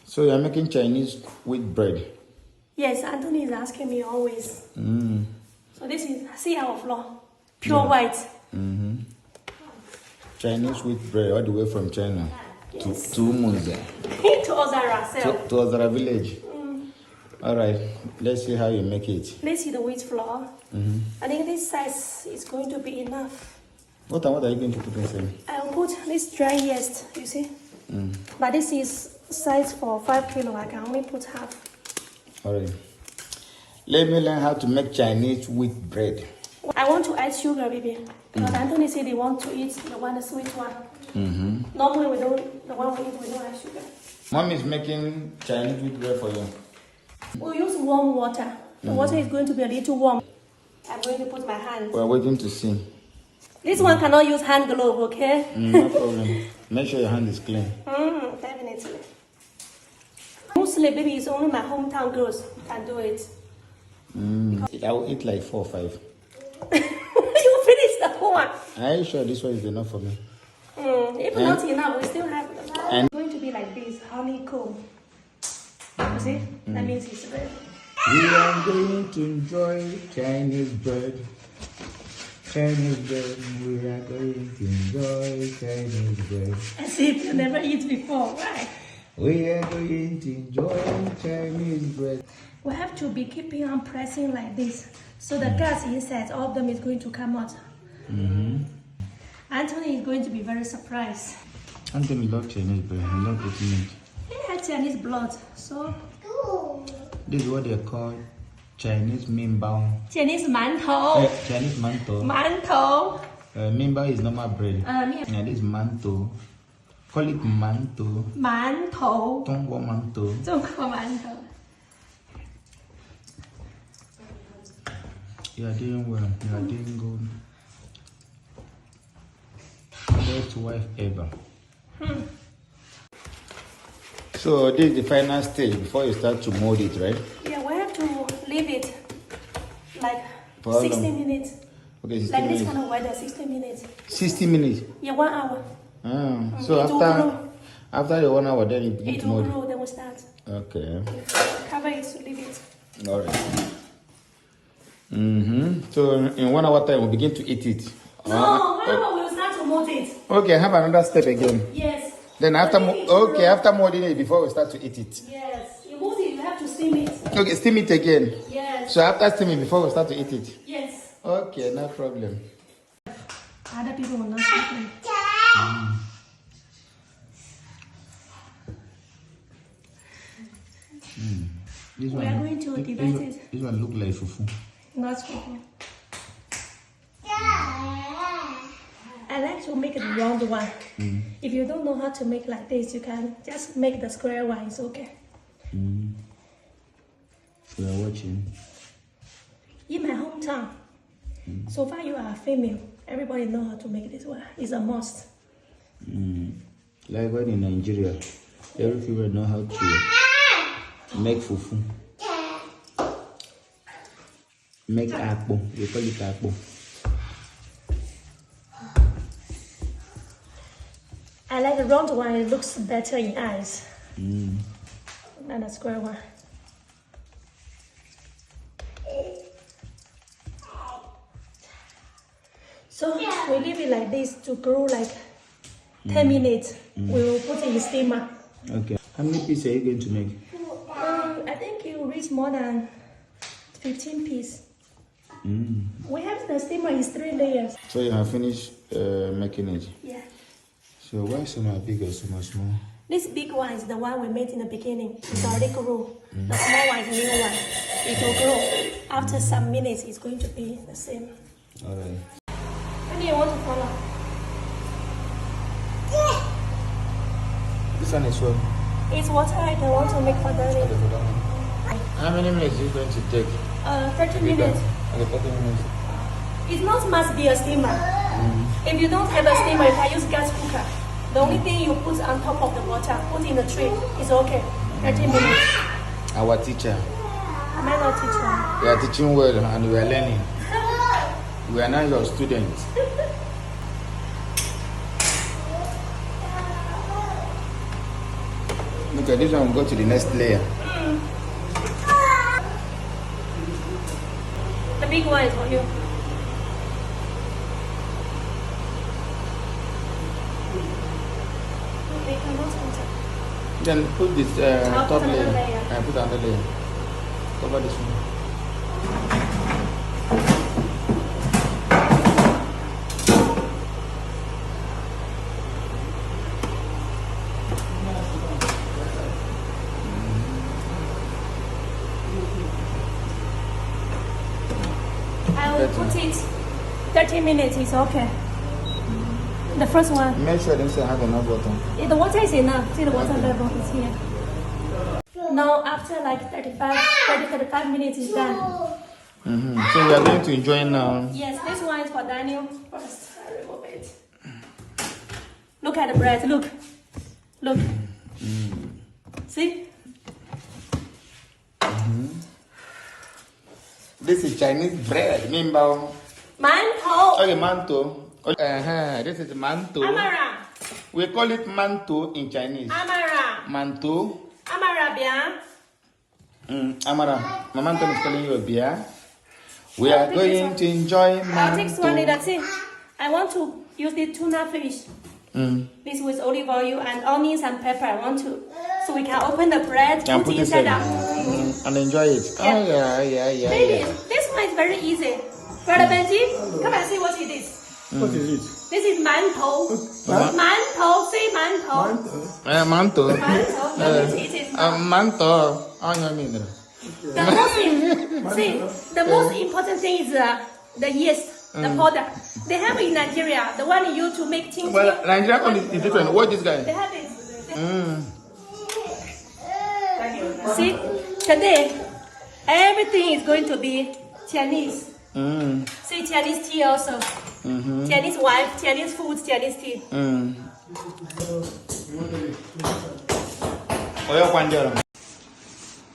So you're making Chinese wheat bread? Yes, Anthony is asking me always. So this is our flour, pure white. Chinese wheat bread all the way from China Yes. to Munza. To Ozara cell. To Ozara village. All right, let's see how you make it. Let's see the wheat flour. I think this size is going to be enough. What are you going to put inside? I'll put this dry yeast, you see. But this is size for 5 kilo. I can only put half. All right. Let me learn how to make Chinese wheat bread. I want to add sugar, baby. Because Anthony said they want to eat the sweet one. Normally we don't, the one we eat, we don't add sugar. Mom is making Chinese wheat bread for you. We'll use warm water. The water is going to be a little warm. I'm going to put my hands. We're waiting to see. This one cannot use hand glove, okay? No problem. Make sure your hand is clean. Definitely. Mostly, baby, it's only my hometown girls who can do it. I will eat like 4 or 5. You finished that one. Are you sure this one is enough for me? If not enough, we still have them. And It's going to be like this, honeycomb. You see? That means it's ready. we are going to enjoy Chinese bread. Chinese bread. We are going to enjoy Chinese bread. As if you never eat before, right? We are going to enjoy Chinese bread. We have to be keeping on pressing like this. So the gas inside, all of them is going to come out. Anthony is going to be very surprised. Anthony loves Chinese bread. He loves eating it. He had Chinese blood, so... This is what they call Chinese Mantou. Chinese Mantou. Chinese Mantou. Mantou. Mantou is normal bread. And this is Mantou. Call it Mantou. Mantou. Tongguo Mantou. 中国馒头. You are doing well. You are doing good. Best wife ever. So this is the final stage before you start to mold it, right? Yeah, we have to leave it like For how 60 long? minutes. Okay, 60 Like minutes. this kind of weather, 60 minutes. 60 minutes. Yeah, 1 hour. So It will grow. after the 1 hour, then you begin It to will mold it. grow, then we start. Okay. Cover it to leave it. All right. So in 1 hour time, we begin to eat it. No, 1 hour we will start to mold it. Okay, have another step again. Yes. Then after But it will grow. after molding it, before we start to eat it. Yes. You mold it, you have to steam it. Okay, steam it again. Yes. So after steaming, before we start to eat it. Yes. Okay, no problem. Other people will not eat it. This We are going to divide it. This one look like fufu. Not people. I like to make it round one. If you don't know how to make like this, you can just make the square one. It's okay. We are watching. In my hometown, so far you are a female. Everybody know how to make this one. It's a must. Like when in Nigeria, every female know how to make fufu. Make akpo. We call it akpo. I like the round one. It looks better in eyes than the square one. So we leave it like this to grow like 10 minutes. We will put it in steamer. Okay. How many pieces are you going to make? I think it will reach more than 15 pieces. We have the steamer is 3 layers. So you have finished making it. Yeah. So why so much big or so much small? This big one is the one we made in the beginning. It's already grow. The small one is the new one. It will grow. After some minutes, it's going to be the same. All right. When do you want to follow? This one is what? It's water I can want to make for the How many minutes is it going to take? 30 minutes. Okay, 30 minutes. It not must be a steamer. If you don't have a steamer, you can use gas cooker. The only thing you put on top of the water, put in the tray, is okay. 30 minutes. Our teacher. Am I not teaching? We are teaching well and we are learning. We are now your students. Okay, this one will go to the next layer. The big one is for you. Then put this top put layer. another layer. Put another layer. Cover this one. I will put it 30 minutes, it's okay. The first one. Make sure they have enough water. The water is enough. See, the water level is here. Now, after like 35 minutes is done. So we are going to enjoy now. Yes, this one is for Daniel. First, I remove it. Look at the bread. Look. See? This is Chinese bread. Remember? Mantou. Okay, mantou. This is mantou. Amara. We call it mantou in Chinese. Amara. Mantou. Amara bien. Amara, Mama Anton is calling you a beer. We are going to enjoy I'll take one. mantou. That's it. I want to use the tuna fish. This with olive oil and onions and pepper. I want to, so we can open the bread, And put put it inside it out. and enjoy it. Yeah. Oh yeah. Baby, this one is very easy. Brother Benji, come and see what it is. What is it? This is mantou. Mantou, say mantou. Mantou. Mantou. It is Mantou. Oh, mean. the most important thing is the yeast, the powder. They have it in Nigeria. The one you use to make ting. Well, Nigeria one is different. Watch this guy. They have it. See, today everything is going to be Chinese. See, Chinese tea also. Chinese wife, Chinese food, Chinese tea.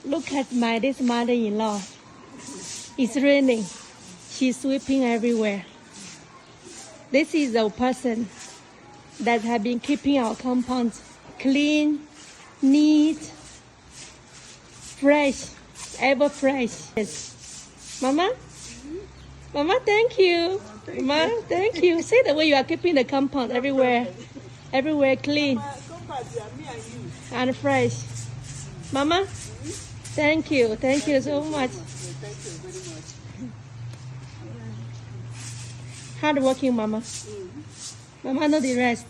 Look at this mother-in-law. It's raining. She's sweeping everywhere. This is the person that have been keeping our compound clean, neat, fresh, ever fresh. Yes. Mama? Mama, thank you. Mama, thank you. See the way you are keeping the compound everywhere clean and fresh. Mama, thank you so much. Hard working, Mama. Mama know the rest.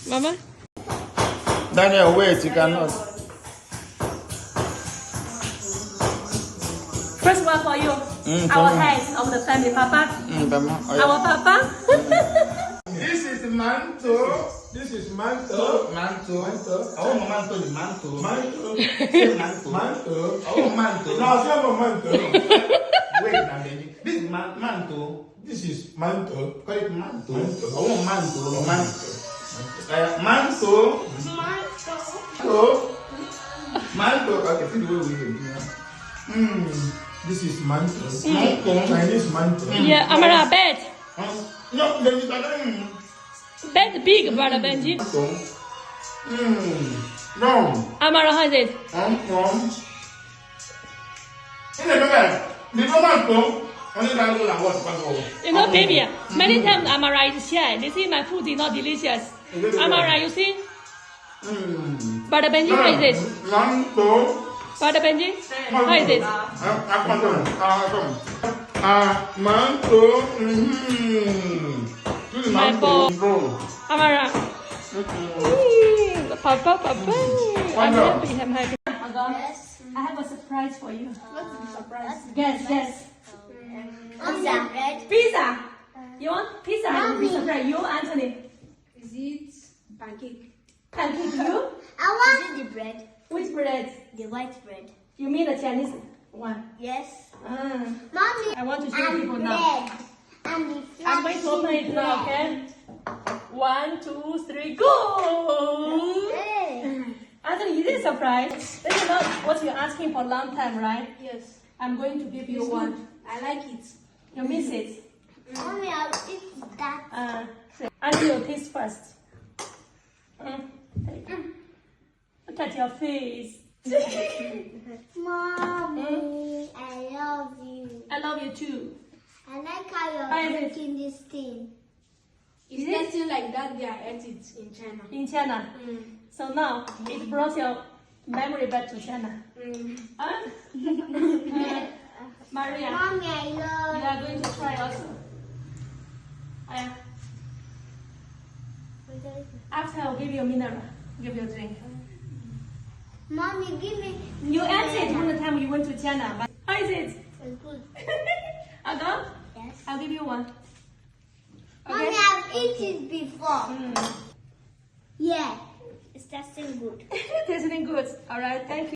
Mama? Daniel, wait, you cannot. First one for you. Our head of the family, Papa. Our Papa. This is mantou. This is mantou. Mantou. Oh, mantou is mantou. Mantou. Say mantou. Mantou. Oh, mantou. No, it's not mantou. Wait a minute. This is mantou. This is mantou. Call it mantou. Mantou. Oh, mantou. Mantou. Mantou. Okay, see the way we do it. This is mantou. Chinese mantou. Yeah, Amara, bed. No, then you can. Bed big, Brother Benji. No. Amara has it. You know, baby, many times Amara is shy. They see my food is not delicious. Amara, you see? Brother Benji, how is it? Brother Benji, how is it? My boy. Amara. Papa. I'm happy. Yes. I have a surprise for you. What's the surprise? Guess. Pizza. Bread. Pizza. You want pizza? Mommy. Surprise. You, Anthony. Is it pancake? Pancake, you? I want. Is it the bread? Which bread? The white bread. You mean the Chinese one? Yes. Mommy. I want to show people now. I'm going to open it now, okay? 1, 2, 3, go! Hey. Anthony, is it a surprise? This is not what you're asking for a long time, right? Yes. I'm going to give you one. I like it. You miss it. Mommy, I'll eat that. Auntie will taste first. Look at your face. Mommy, I love you. I love you too. I like how How is you're it? making this thing. It's tasting like that they ate it in China. In China. So now it brought your memory back to China. Huh? Maria, Mommy, I you love are going to try also. After I'll give you a mineral, give you a drink. Mommy, give me. You ate it when the time you went to China, but how is it? It's good. I'll go? Yes. I'll give you one. Mommy, Okay? I've eaten it before. Mm. Yeah. It's tasting good. Tasting good. Alright, thank you.